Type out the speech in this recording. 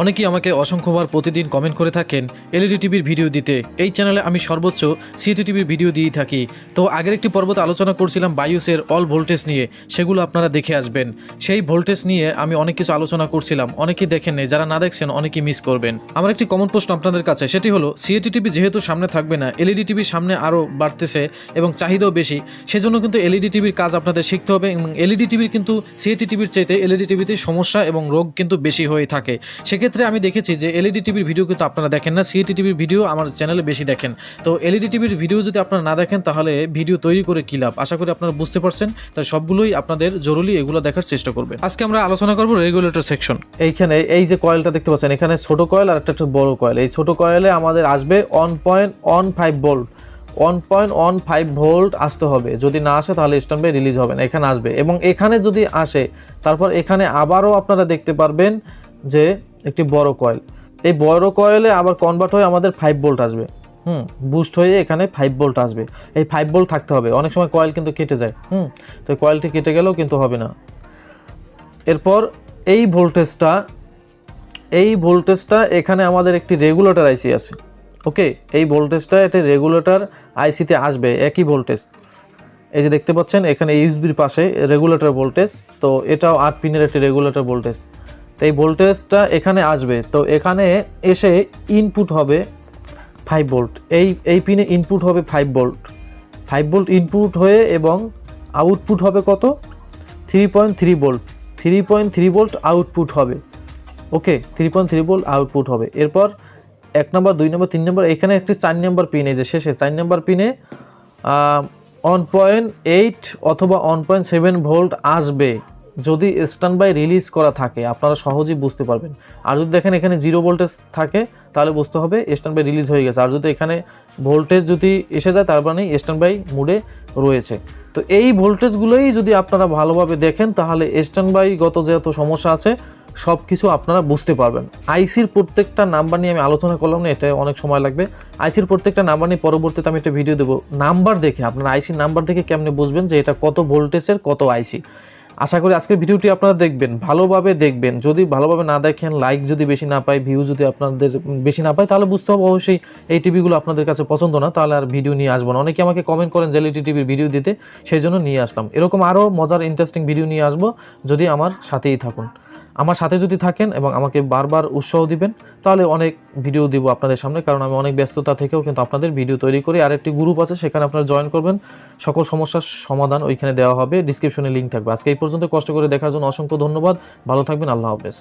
অনেকেই আমাকে অসংখ্যবার প্রতিদিন কমেন্ট করে থাকেন এলইডি টিভির ভিডিও দিতে। এই চ্যানেলে আমি সর্বোচ্চ সিটি টিভির ভিডিও দিয়ে থাকি। তো আগের একটি পর্বতে আলোচনা করছিলাম বায়োসের অল ভোল্টেজ নিয়ে, সেগুলো আপনারা দেখে আসবেন। সেই ভোল্টেজ নিয়ে আমি অনেক কিছু আলোচনা করছিলাম, অনেকেই দেখেন নেই, যারা না দেখছেন অনেকেই মিস করবেন। আমার একটি কমন প্রশ্ন আপনাদের কাছে, সেটি হলো সিএটি টিভি যেহেতু সামনে থাকবে না, এলইডি টিভির সামনে আরও বাড়তেছে এবং চাহিদাও বেশি, সেজন্য কিন্তু এলইডি টিভির কাজ আপনাদের শিখতে হবে। এবং এলইডি টিভির কিন্তু সিএটি টিভির চাইতে এলইডি টিভিতে সমস্যা এবং রোগ কিন্তু বেশি হয়ে থাকে। সেক্ষেত্রে আমি দেখেছি যে এলইডি টিভির ভিডিও কিন্তু আপনারা দেখেন না, সিএটি টিভির ভিডিও আমার চ্যানেলে বেশি দেখেন। তো এলইডি টিভির ভিডিও যদি আপনারা না দেখেন তাহলে ভিডিও তৈরি করে কী লাভ? আশা করি আপনারা বুঝতে পারছেন। তাই সবগুলোই আপনাদের জরুরি, এগুলো দেখার চেষ্টা করবেন। আজকে আমরা আলোচনা করব রেগুলেটর সেকশন। এইখানে এই যে কয়েলটা দেখতে পাচ্ছেন, এখানে ছোট কয়েল আর একটা বড় কয়েল। এই ছোট কয়েলে আমাদের আসবে 1.15 ভোল্ট, 1.15 ভোল্ট আসতে হবে। যদি না আসে তাহলে স্ট্যান্ড বাই রিলিজ হবে না, এখানে আসবে। এবং এখানে যদি আসে তারপর এখানে আবারও আপনারা দেখতে পারবেন যে একটি বড় কয়েল। এই বড় কয়েলে আবার কনভার্ট হয়ে আমাদের 5 ভোল্ট আসবে, বুস্ট হয়ে এখানে 5 ভোল্ট আসবে। এই 5 ভোল্ট থাকতে হবে। অনেক সময় কয়েল কিন্তু কেটে যায়, তো কয়েলটি কেটে গেলেও কিন্তু হবে না। এরপর এই ভোল্টেজটা এখানে আমাদের একটি রেগুলেটর আইসি আছে। ওকে, এই ভোল্টেজটা এটা রেগুলেটর আইসিতে আসবে, একই ভোল্টেজ। এই যে দেখতে পাচ্ছেন এখানে ইউএসবির পাশে রেগুলেটর ভোল্টেজ, তো এটাও 8 পিনের একটি রেগুলেটর ভোল্টেজ। তো এই ভোল্টেজটা এখানে আসবে, তো এখানে এসে ইনপুট হবে 5 ভোল্ট। এই পিনে ইনপুট হবে 5 ভোল্ট ইনপুট হয়ে, এবং আউটপুট হবে কত? 3.3 ভোল্ট। 3.3 ভোল্ট আউটপুট হবে। ওকে, 3.3 ভোল্ট আউটপুট হবে। এরপর 1 নম্বর, 2 নম্বর, 3 নম্বর, এখানে একটি 4 নম্বর পিন, এই যে শেষে 4 নম্বর পিনে 1.8 অথবা 1.7 ভোল্ট আসবে যদি স্ট্যান্ড বাই রিলিজ করা থাকে। আপনারা সহজেই বুঝতে পারবেন। আর যদি দেখেন এখানে 0 ভোল্টেজ থাকে তাহলে বুঝতে হবে স্ট্যান্ড বাই রিলিজ হয়ে গেছে। আর যদি এখানে ভোল্টেজ যদি এসে যায় তার মানে স্ট্যান্ড বাই মুডে রয়েছে। তো এই ভোল্টেজগুলোই যদি আপনারা ভালোভাবে দেখেন তাহলে স্ট্যান্ড বাই গত যত সমস্যা আছে সব কিছু আপনারা বুঝতে পারবেন। আইসির প্রত্যেকটা নাম্বার নিয়ে আমি আলোচনা করলাম না, এটা অনেক সময় লাগবে। আইসির প্রত্যেকটা নাম্বার নিয়ে পরবর্তীতে আমি একটা ভিডিও দেবো। নাম্বার দেখে, আপনারা আইসির নাম্বার দেখে কেমনে বুঝবেন যে এটা কত ভোল্টেজের কত আইসি। আশা করি আজকের ভিডিওটি আপনারা দেখবেন, ভালোভাবে দেখবেন। যদি ভালোভাবে না দেখেন, লাইক যদি বেশি না পাই, ভিউ যদি আপনাদের বেশি না পাই, তাহলে বুঝতে হবে অবশ্যই এই টিভিগুলো আপনাদের কাছে পছন্দ না, তাহলে আর ভিডিও নিয়ে আসবো না। অনেকে আমাকে কমেন্ট করেন যে এলইডি টিভির ভিডিও দিতে, সেই জন্য নিয়ে আসলাম। এরকম আরও মজার ইন্টারেস্টিং ভিডিও নিয়ে আসবো, যদি আমার সাথেই থাকুন। আমার সাথে যদি থাকেন এবং আমাকে বারবার উৎসাহ দিবেন তাহলে অনেক ভিডিও দিব আপনাদের সামনে, কারণ আমি অনেক ব্যস্ততা থেকেও কিন্তু আপনাদের ভিডিও তৈরি করি। আর একটি গ্রুপ আছে, সেখানে আপনারা জয়েন করবেন, সকল সমস্যার সমাধান ওইখানে দেওয়া হবে, ডিসক্রিপশনে লিঙ্ক থাকবে। আজকে এই পর্যন্ত কষ্ট করে দেখার জন্য অসংখ্য ধন্যবাদ। ভালো থাকবেন, আল্লাহ হাফেজ।